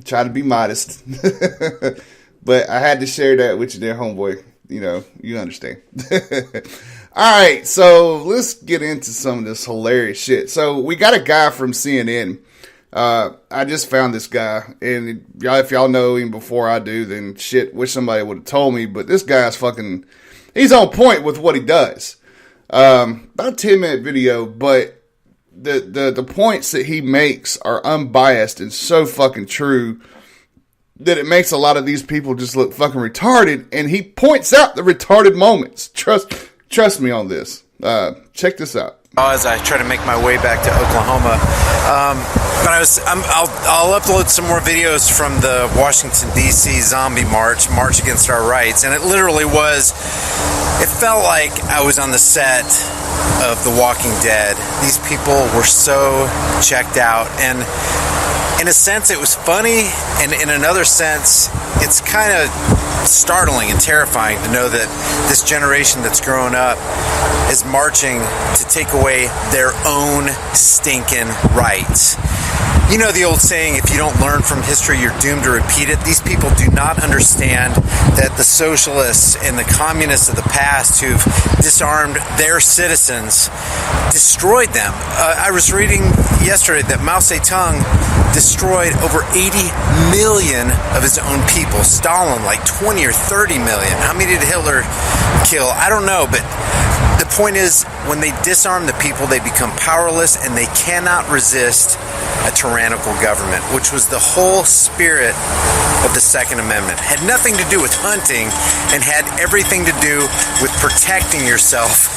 Try to be modest. But I had to share that with you there, homeboy. You know, you understand. All right, so let's get into some of this hilarious shit. So we got a guy from CNN. I just found this guy, and if y'all know him before I do, then shit, wish somebody would have told me. But this guy's he's on point with what he does. About a 10-minute video, but the points that he makes are unbiased and so fucking true that it makes a lot of these people just look fucking retarded, and he points out the retarded moments. Trust me on this. Check this out. As I try to make my way back to Oklahoma, but I'll upload some more videos from the Washington D.C. zombie march against our rights, and it felt like I was on the set of The Walking Dead. These people were so checked out, and in a sense it was funny, and in another sense it's kind of startling and terrifying to know that this generation that's growing up is marching to take away their own stinking rights. You know the old saying, if you don't learn from history, you're doomed to repeat it. These people do not understand that the socialists and the communists of the past who've disarmed their citizens destroyed them. I was reading yesterday that Mao Zedong destroyed over 80 million of his own people. Stalin, like 20 or 30 million. How many did Hitler kill? I don't know, but the point is, when they disarm the people, they become powerless and they cannot resist a tyrannical government, which was the whole spirit of the Second Amendment. Had nothing to do with hunting and had everything to do with protecting yourself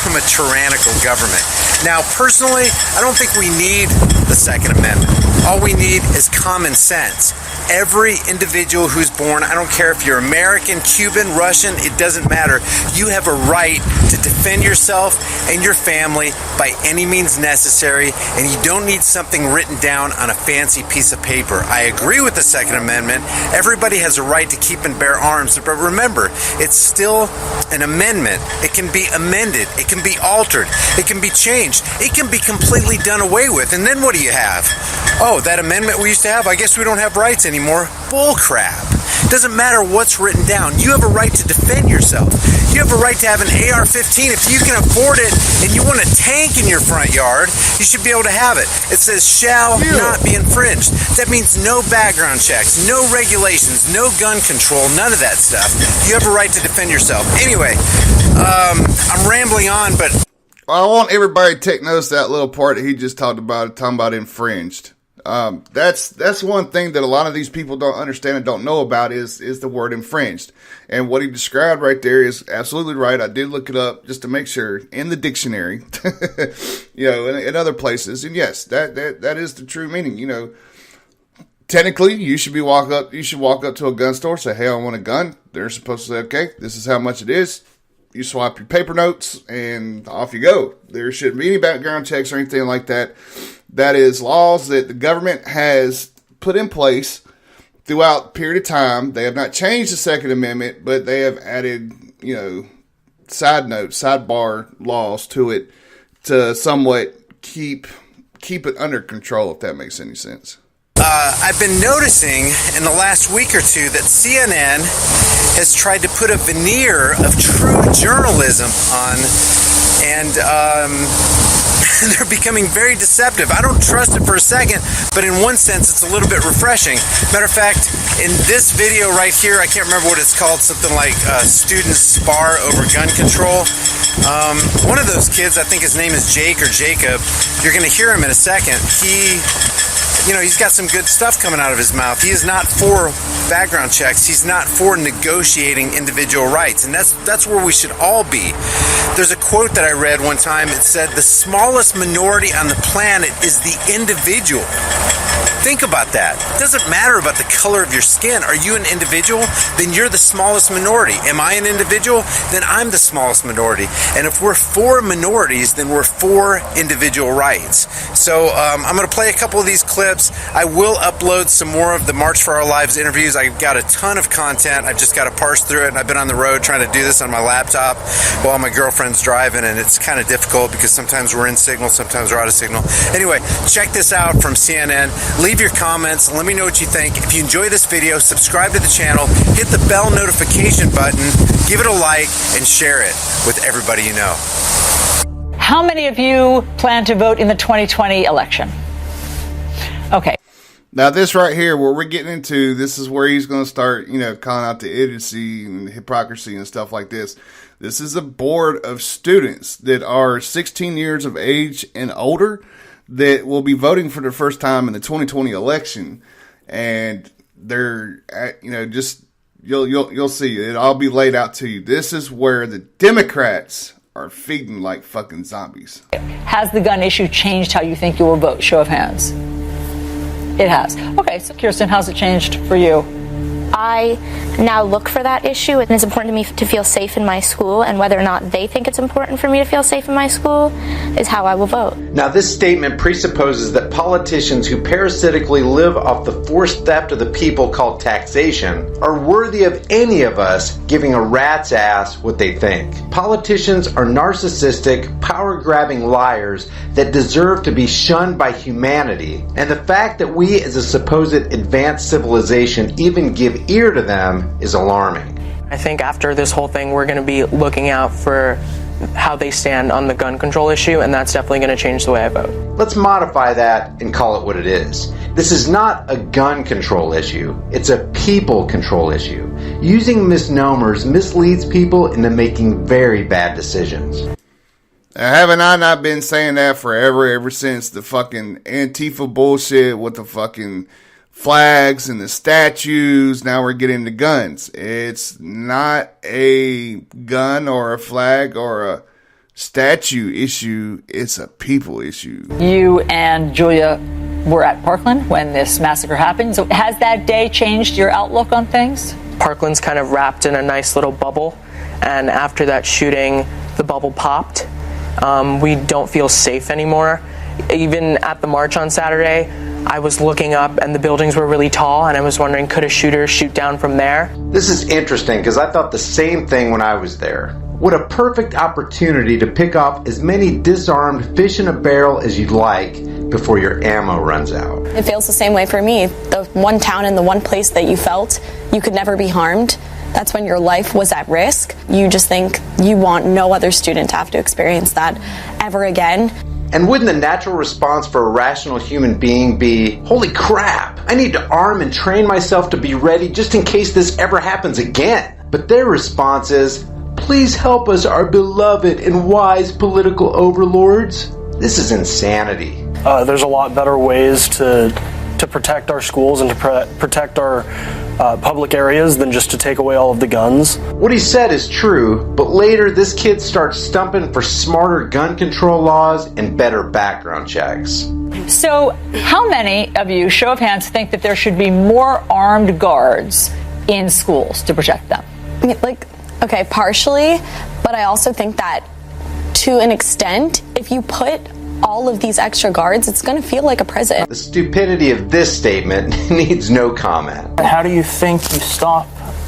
from a tyrannical government. Now, personally, I don't think we need the Second Amendment. All we need is common sense. Every individual who's born, I don't care if you're American, Cuban, Russian, it doesn't matter. You have a right to defend yourself and your family by any means necessary, and you don't need something written down on a fancy piece of paper. I agree with the Second Amendment. Everybody has a right to keep and bear arms, but remember, it's still an amendment. It can be amended. It can be altered. It can be changed. It can be completely done away with. And then what do you have? Oh, that amendment we used to have? I guess we don't have rights anymore. Bull crap. Doesn't matter what's written down. You have a right to defend yourself. You have a right to have an AR-15. If you can afford it and you want a tank in your front yard, you should be able to have it. It says shall not be infringed. That means no background checks, no regulations, no gun control, none of that stuff. You have a right to defend yourself. Anyway, I'm rambling on, but I want everybody to take notice of that little part that he just talking about infringed. That's one thing that a lot of these people don't understand and don't know about is the word infringed. And what he described right there is absolutely right. I did look it up just to make sure in the dictionary, in other places. And yes, that is the true meaning. Technically, you should walk up to a gun store, say, hey, I want a gun. They're supposed to say, okay, this is how much it is. You swap your paper notes and off you go. There shouldn't be any background checks or anything like that. That is laws that the government has put in place throughout a period of time. They have not changed the Second Amendment, but they have added, sidebar laws to it to somewhat keep it under control, if that makes any sense. I've been noticing in the last week or two that CNN has tried to put a veneer of true journalism on, and they're becoming very deceptive. I don't trust it for a second, but in one sense, it's a little bit refreshing. Matter of fact, in this video right here, I can't remember what it's called, something like students spar over gun control. One of those kids, I think his name is Jake or Jacob, you're going to hear him in a second. He's got some good stuff coming out of his mouth. He is not for background checks. He's not for negotiating individual rights. And that's where we should all be. There's a quote that I read one time. It said, the smallest minority on the planet is the individual. Think about that. It doesn't matter about the color of your skin. Are you an individual? Then you're the smallest minority. Am I an individual? Then I'm the smallest minority. And if we're for minorities, then we're for individual rights. So I'm going to play a couple of these clips. I will upload some more of the March for Our Lives interviews. I've got a ton of content. I've just got to parse through it. And I've been on the road trying to do this on my laptop while my girlfriend's driving. And it's kind of difficult because sometimes we're in signal, sometimes we're out of signal. Anyway, check this out from CNN. Leave your comments and let me know what you think. If you enjoy this video, subscribe to the channel, hit the bell notification button, give it a like, and share it with everybody you know. How many of you plan to vote in the 2020 election? Okay. Now, this right here, where we're getting into, this is where he's going to start, calling out the idiocy and hypocrisy and stuff like this. This is a board of students that are 16 years of age and older that will be voting for the first time in the 2020 election. And they're, just, you'll see. It'll all be laid out to you. This is where the Democrats are feeding like fucking zombies. Has the gun issue changed how you think you will vote? Show of hands. It has. Okay, so Kirsten, how's it changed for you? I now look for that issue, and it's important to me to feel safe in my school, and whether or not they think it's important for me to feel safe in my school is how I will vote. Now, this statement presupposes that politicians who parasitically live off the forced theft of the people called taxation are worthy of any of us giving a rat's ass what they think. Politicians are narcissistic, power-grabbing liars that deserve to be shunned by humanity, and the fact that we as a supposed advanced civilization even give ear to them is alarming. I think after this whole thing, we're going to be looking out for how they stand on the gun control issue, and that's definitely going to change the way I vote. Let's modify that and call it what it is. This is not a gun control issue. It's a people control issue. Using misnomers misleads people into making very bad decisions. Haven't I not been saying that forever, ever since the fucking Antifa bullshit with the fucking flags and the statues? Now we're getting to guns. It's not a gun or a flag or a statue issue. It's a people issue. You and Julia were at Parkland when this massacre happened. So has that day changed your outlook on things? Parkland's kind of wrapped in a nice little bubble, and after that shooting, the bubble popped. We don't feel safe anymore. Even at the march on Saturday, I was looking up and the buildings were really tall, and I was wondering, could a shooter shoot down from there? This is interesting because I thought the same thing when I was there. What a perfect opportunity to pick off as many disarmed fish in a barrel as you'd like before your ammo runs out. It feels the same way for me. The one town and the one place that you felt you could never be harmed, that's when your life was at risk. You just think you want no other student to have to experience that ever again. And wouldn't the natural response for a rational human being be, holy crap, I need to arm and train myself to be ready just in case this ever happens again? But their response is, please help us, our beloved and wise political overlords. This is insanity. There's a lot better ways to protect our schools and to protect our public areas than just to take away all of the guns. What he said is true, but later this kid starts stumping for smarter gun control laws and better background checks. So how many of you, show of hands, think that there should be more armed guards in schools to protect them? I mean, okay, partially, but I also think that to an extent, if you put all of these extra guards, it's going to feel like a prison. The stupidity of this statement needs no comment. How do you think you stop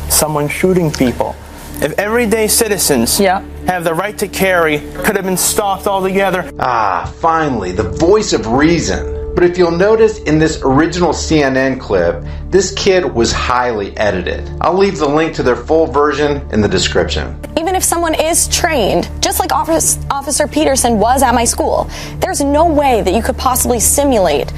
someone shooting people? If everyday citizens have the right to carry, could have been stopped altogether. Ah, finally, the voice of reason. But if you'll notice in this original CNN clip, this kid was highly edited. I'll leave the link to their full version in the description. Even if someone is trained, just like Officer Peterson was at my school, there's no way that you could possibly simulate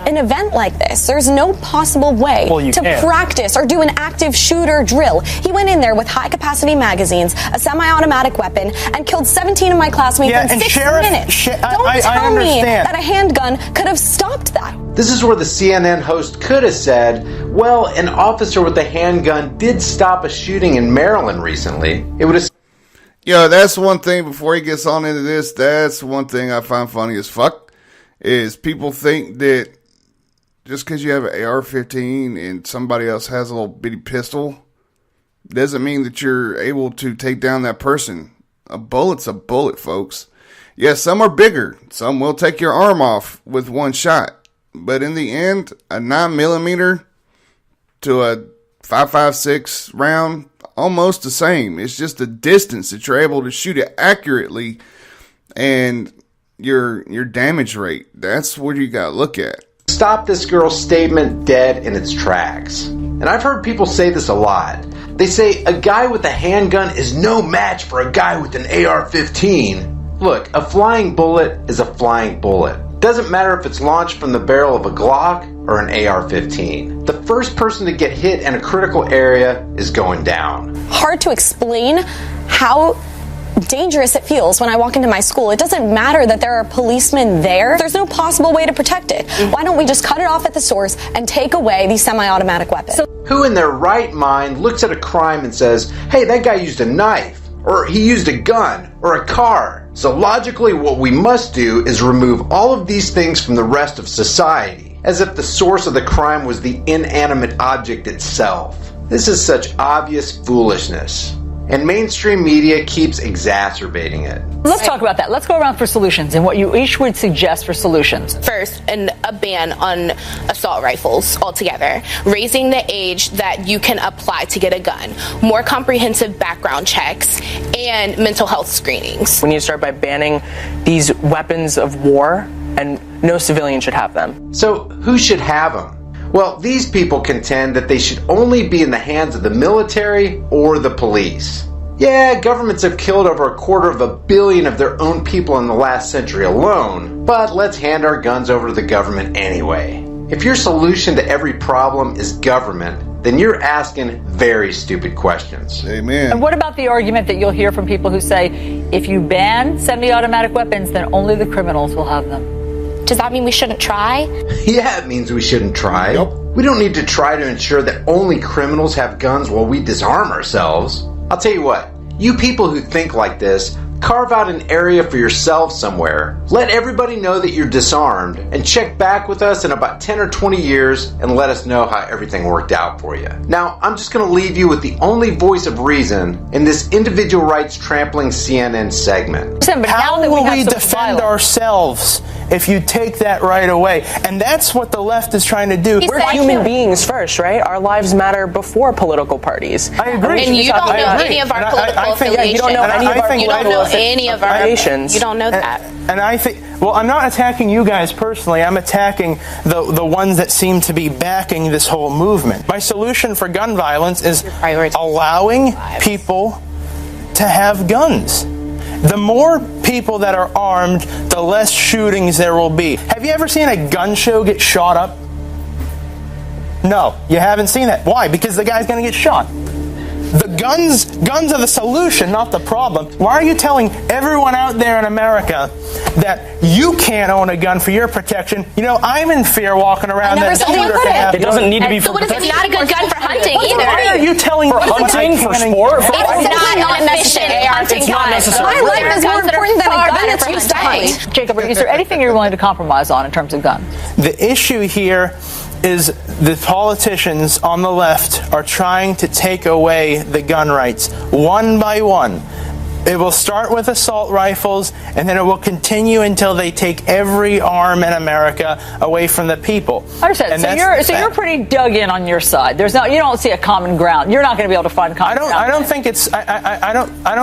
an event like this. There's no possible way to practice or do an active shooter drill. He went in there with high-capacity magazines, a semi-automatic weapon, and killed 17 of my classmates in 6 minutes. Don't tell me that a handgun could have stopped that. This is where the CNN host could have said, well, an officer with a handgun did stop a shooting in Maryland recently. It would have... Yo, that's one thing, before he gets on into this, that's one thing I find funny as fuck, is people think that just because you have an AR-15 and somebody else has a little bitty pistol doesn't mean that you're able to take down that person. A bullet's a bullet, folks. Yes, some are bigger. Some will take your arm off with one shot. But in the end, a 9mm to a 5.56 round, almost the same. It's just the distance that you're able to shoot it accurately and your damage rate. That's what you got to look at. stop this girl's statement dead in its tracks. And I've heard people say this a lot. They say a guy with a handgun is no match for a guy with an AR-15. Look, a flying bullet is a flying bullet. Doesn't matter if it's launched from the barrel of a Glock or an AR-15. The first person to get hit in a critical area is going down. Hard to explain how dangerous it feels when I walk into my school. It doesn't matter that there are policemen there. There's no possible way to protect it. Why don't we just cut it off at the source and take away these semi-automatic weapons? Who in their right mind looks at a crime and says, hey, that guy used a knife, or he used a gun, or a car? So logically, what we must do is remove all of these things from the rest of society, as if the source of the crime was the inanimate object itself. This is such obvious foolishness. And mainstream media keeps exacerbating it. Let's talk about that. Let's go around for solutions and what you each would suggest for solutions. First, a ban on assault rifles altogether. Raising the age that you can apply to get a gun. More comprehensive background checks and mental health screenings. We need to start by banning these weapons of war, and no civilian should have them. So who should have them? Well, these people contend that they should only be in the hands of the military or the police. Yeah, governments have killed over 250 million of their own people in the last century alone, but let's hand our guns over to the government anyway. If your solution to every problem is government, then you're asking very stupid questions. Amen. And what about the argument that you'll hear from people who say, if you ban semi-automatic weapons, then only the criminals will have them? Does that mean we shouldn't try? Yeah, it means we shouldn't try. Nope. We don't need to try to ensure that only criminals have guns while we disarm ourselves. I'll tell you what, you people who think like this, carve out an area for yourself somewhere. Let everybody know that you're disarmed and check back with us in about 10 or 20 years and let us know how everything worked out for you. Now, I'm just going to leave you with the only voice of reason in this individual rights trampling CNN segment. How will we defend ourselves if you take that right away? And that's what the left is trying to do. We're human beings first, right? Our lives matter before political parties. I agree. And you don't know any of our political affiliations. You don't know any of our political any of our you don't know that. And I think, well, I'm not attacking you guys personally. I'm attacking the ones that seem to be backing this whole movement. My solution for gun violence is allowing people to have guns. The more people that are armed, the less shootings there will be. Have you ever seen a gun show get shot up? No, you haven't seen that. Why? Because the guy's going to get shot. The guns are the solution, not the problem. Why are you telling everyone out there in America that you can't own a gun for your protection? You know, I'm in fear walking around that shooter can have. It doesn't need to be for protection. It's not a good gun for hunting either. Why are you telling for hunting, for sport? It's not an efficient hunting gun. My life is more important than a gun that's used to hunt. Jacob, is there anything you're willing to compromise on in terms of guns? The issue here is the politicians on the left are trying to take away the gun rights one by one. It will start with assault rifles, and then it will continue until they take every arm in America away from the people. Understood. So you're pretty dug in on your side. You don't see a common ground. You're not going to be able to find common ground. I don't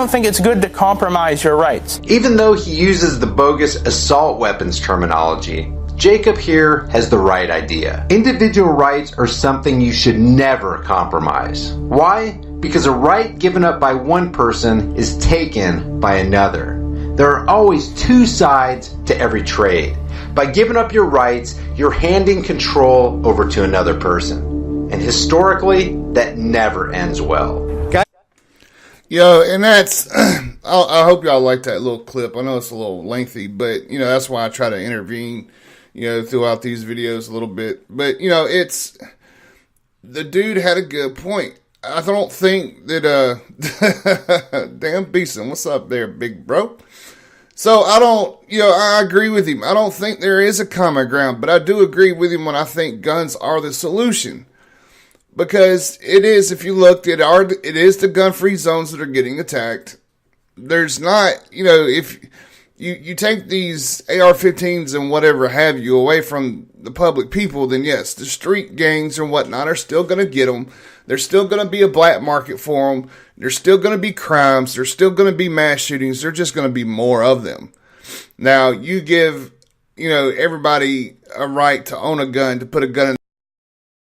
think it's good to compromise your rights. Even though he uses the bogus assault weapons terminology, Jacob here has the right idea. Individual rights are something you should never compromise. Why? Because a right given up by one person is taken by another. There are always two sides to every trade. By giving up your rights, you're handing control over to another person. And historically, that never ends well. Yo, and that's, I hope y'all like that little clip. I know it's a little lengthy, but, that's why I try to intervene, throughout these videos a little bit. But, the dude had a good point. I don't think that, damn Beeson, what's up there, big bro? So I agree with him. I don't think there is a common ground, but I do agree with him when I think guns are the solution. Because it is, if you looked, it is the gun-free zones that are getting attacked. There's not, if you take these AR-15s and whatever have you away from the public people, then yes, the street gangs and whatnot are still going to get them. There's still going to be a black market for them. There's still going to be crimes. There's still going to be mass shootings. There's just going to be more of them. Now, you give, everybody a right to own a gun, to put a gun in